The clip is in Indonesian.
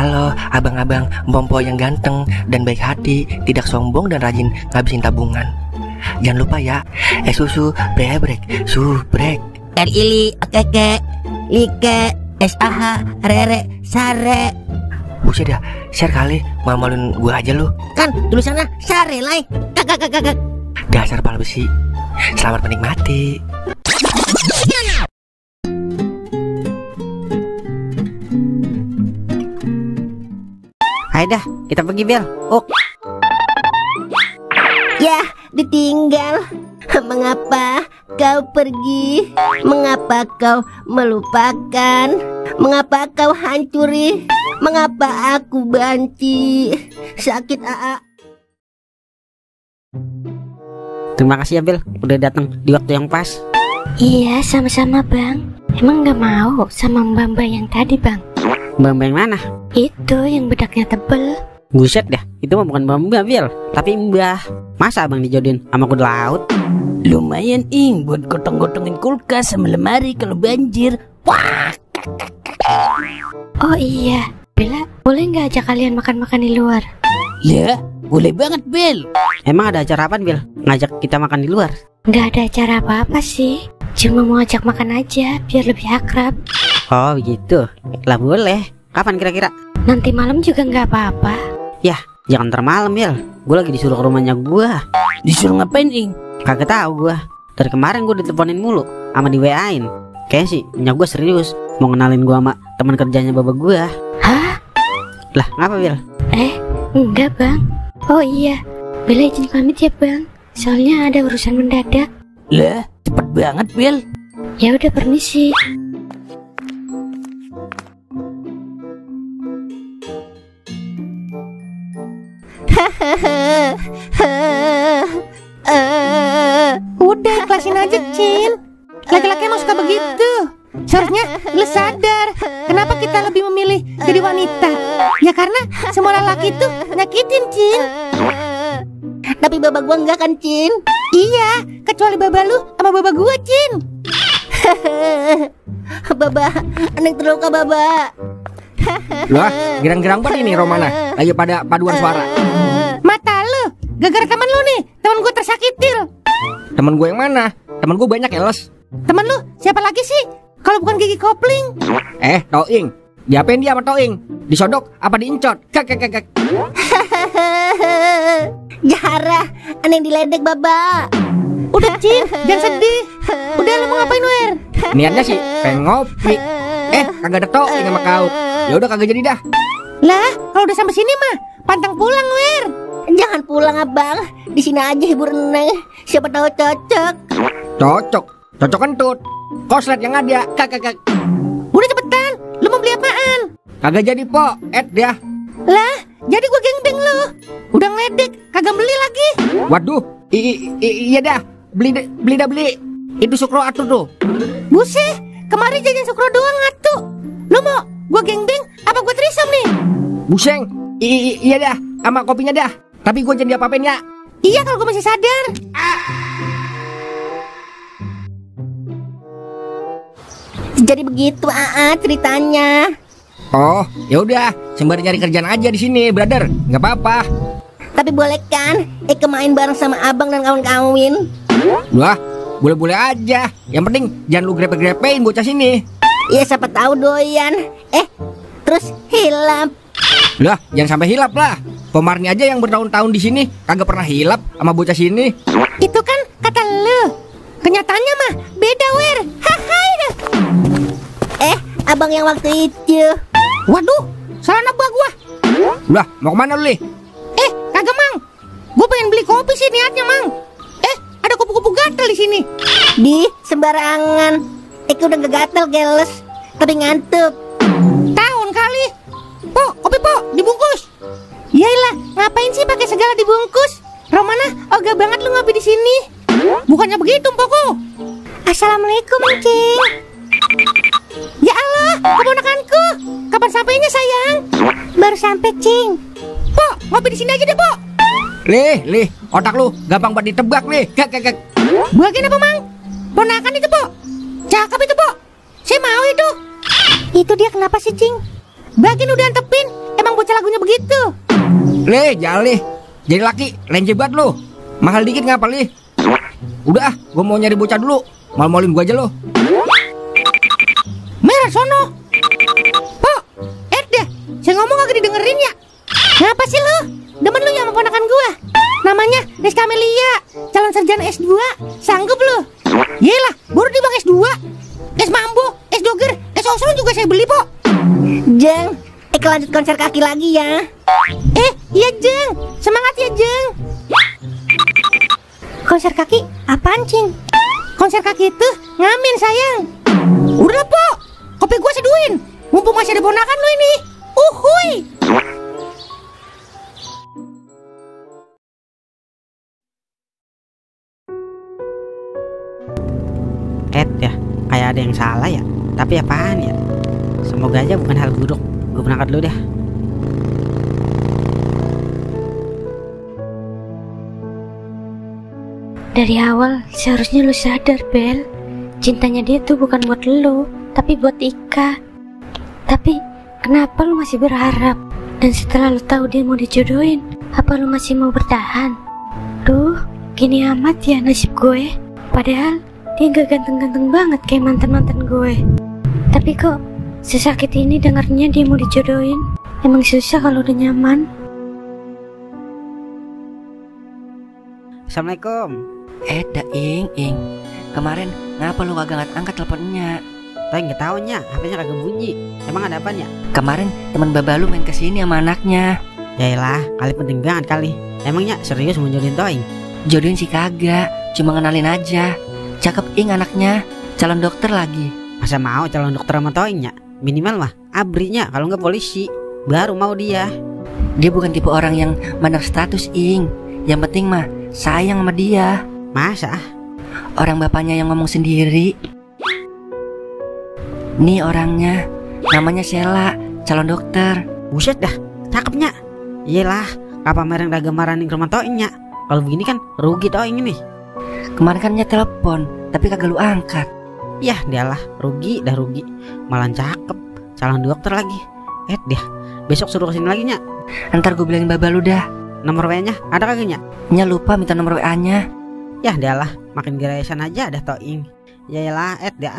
Halo abang-abang Bompo yang ganteng dan baik hati, tidak sombong dan rajin ngabisin tabungan. Jangan lupa ya, susu brebrek, subrek. Ili, keke, like, SAH, rere, sare. Buset dah, share kali, malu-maluin gua aja lu. Kan tulisannya sare lai. Kakak. Dasar pala besi. Selamat menikmati. Ayo dah, kita pergi Bel. Ya, ditinggal. Mengapa kau pergi? Mengapa kau melupakan? Mengapa kau hancuri? Mengapa aku benci? Sakit AA. Terima kasih ya Bel, udah datang di waktu yang pas. Iya, sama-sama Bang. Emang gak mau sama mbak-mbak yang tadi Bang? Mbak yang mana? Itu yang bedaknya tebel. Buset dah, itu mah bukan mbak Bel, tapi mbah. Masa abang dijodohin sama kuda laut? Lumayan ing buat gotong-gotongin kulkas sama lemari kalau banjir. Wah. Oh iya, Bella, boleh gak ajak kalian makan-makan di luar? Ya, boleh banget Bel. Emang ada acara apa Bel? Ngajak kita makan di luar? Gak ada acara apa-apa sih, cuma mau ajak makan aja biar lebih akrab. Oh begitu, lah boleh. Kapan kira-kira? Nanti malam juga gak apa-apa. Yah, jangan ntar malam Bel. Gue lagi disuruh ke rumahnya gua. Disuruh ngapain ing? Kagak tahu gua. Dari kemarin gua diteleponin mulu sama di WA-in. Kayaknya sih punya gua serius mau kenalin gua sama teman kerjanya bapak gua. Hah? Lah ngapa Bel? Enggak Bang. Oh iya, Bella izin pamit ya Bang, soalnya ada urusan mendadak. Lah, cepet banget Bel. Ya udah, permisi. Udah ikhlasin aja Cin. Laki-laki emang suka begitu. Seharusnya lu sadar kenapa kita lebih memilih jadi wanita. Ya karena semua lelaki itu nyakitin Cin. Tapi babak gua enggak kan Cin? Iya, kecuali baba lu sama baba gua Cin. Baba, aneh terluka baba. Lah, girang-girang banget ini Romana. Lagi pada paduan suara. Mata lu, gara-gara teman lu nih, teman gua tersakitil. Temen gue yang mana? Temen gue banyak ya Les. Temen lu siapa lagi sih? Kalau bukan Gigi Kopling. Toing. Diapain dia sama Toing? Disodok apa diincot? Kak. Jahara, aneh diledek baba. Udah Cin, jangan sedih. Udah lu mau ngapain Wer? Niatnya sih pengen ngopi. Kagak ada Toing sama kau. Ya udah kagak jadi dah. Lah, kalau udah sampai sini mah pantang pulang Wer. Jangan pulang abang, di sini aja hibur Neng. Siapa tahu cocok. Cocok kentut. Koslet yang ada. Kak. Udah cepetan, lu mau beli apaan? Kagak jadi po, dia. Lah, jadi gua geng-geng lu. Udah ngeledek, kagak beli lagi. Waduh, iya dah. Beli. Itu sukro atuh tuh. Buset, kemarin jajan sukro doang atuh. Lu mau gua geng-geng apa gua trisom nih? Buseng, iya dah. Sama kopinya dah. Tapi gue jangan diapa-apain ya. Iya kalau gue masih sadar. Jadi begitu ceritanya. Oh, ya udah, sembari nyari kerjaan aja di sini, brother. Nggak apa-apa. Tapi boleh kan main bareng sama abang dan kawan-kawan? Wah, boleh-boleh aja. Yang penting jangan lu grepe-grepein bocah sini. Iya, siapa tahu doyan. Terus hilap. Lah, jangan sampai hilap lah. Pemarni aja yang bertahun-tahun di sini kagak pernah hilap sama bocah sini. Itu kan kata lu. Kenyataannya mah beda Wer. Hai dah. Abang yang waktu itu. Waduh, salah nebak gua. Lah, mau kemana lu, Li? Kagak Mang. Gua pengen beli kopi sih niatnya Mang. Ada kupu-kupu gatel di sini. Di sembarangan. Udah gak gatel geles, tapi ngantuk. Tahun kali. Po, kopi po, dibungkus. Yailah, ngapain sih pakai segala dibungkus? Romana, ogah banget lu ngopi di sini. Bukannya begitu, Poko. Assalamualaikum, Cing. Ya Allah, keponakanku. Kapan sampainya, sayang? Baru sampai, Cing. Po, ngopi di sini aja deh, Po. Lih, otak lu gampang banget ditebak nih. Kak. Bagian apa, Mang? Ponakan itu, Po. Cakep itu, Po. Saya mau itu. Itu dia kenapa sih, Cing? Bagian udah antepin, Emang bocah lagunya begitu? Leh, jali. Jadi laki, lenjebat lu. Mahal dikit ngapa, Lih? Udah, gua mau nyari bocah dulu. Mal-malin gua aja lu. Merah sono. Pok, deh. Saya ngomong agak didengerin ya. Ngapa sih lu? Demen lu ya sama ponakan gua. Namanya Rizka Amelia, calon sarjana S2. Sanggup lu? Yelah, baru di bang S2. Es Mambo, es Doger, es Oslo juga saya beli, Pok. Jeng, lanjut konser kaki lagi ya. Iya Jeng. Semangat ya Jeng. Konser kaki apaan, Cing? Konser kaki itu ngamen sayang. Udah Pok, kopi gua seduin. Mumpung masih ada ponakan lu ini. Uhuy. Ya, kayak ada yang salah ya. Tapi apaan ya? Semoga aja bukan hal buruk. Gue berangkat dulu dah. Dari awal seharusnya lu sadar, Bel. Cintanya dia tuh bukan buat lu, tapi buat Ika. Tapi kenapa lu masih berharap? Dan setelah lu tahu dia mau dijodohin, apa lu masih mau bertahan? Duh, gini amat ya nasib gue. Padahal dia gak ganteng-ganteng banget kayak mantan-mantan gue. Tapi kok sesakit ini dengarnya dia mau dijodohin. Emang susah kalau udah nyaman. Assalamualaikum. Ing. Kemarin ngapa lu kagak angkat teleponnya? Tapi nggak taunya, HP-nya kagak bunyi. Emang ada apaan ya? Kemarin teman baba lu main kesini sama anaknya. Yaelah, kali penting banget kali. Emangnya serius mau jodohin Toing? Jodohin sih kagak, cuma ngenalin aja. Cakep Ing anaknya, calon dokter lagi. Masa mau calon dokter sama Toingnya? Minimal mah abrinya, kalau nggak polisi. Baru mau dia. Dia bukan tipe orang yang mandang status Ing. Yang penting mah sayang sama dia. Masa? Orang bapaknya yang ngomong sendiri. Nih orangnya, namanya Sheila, calon dokter. Buset dah, cakepnya. Iyalah, apa mereng dah gemaranin ke rumah Toingnya. Kalau begini kan rugi Toing ini. Kemarin kan nya telepon, tapi kagak lu angkat. Yah, dialah, rugi dah rugi. Malah cakep, calon dokter lagi. Dia, besok suruh kesini lagi nya. Ntar gue bilangin baba lu dah. Nomor WA-nya ada kagak nya? Nya lupa minta nomor WA-nya. Yah, dialah, makin geresan aja dah Toing. Yaelah, dia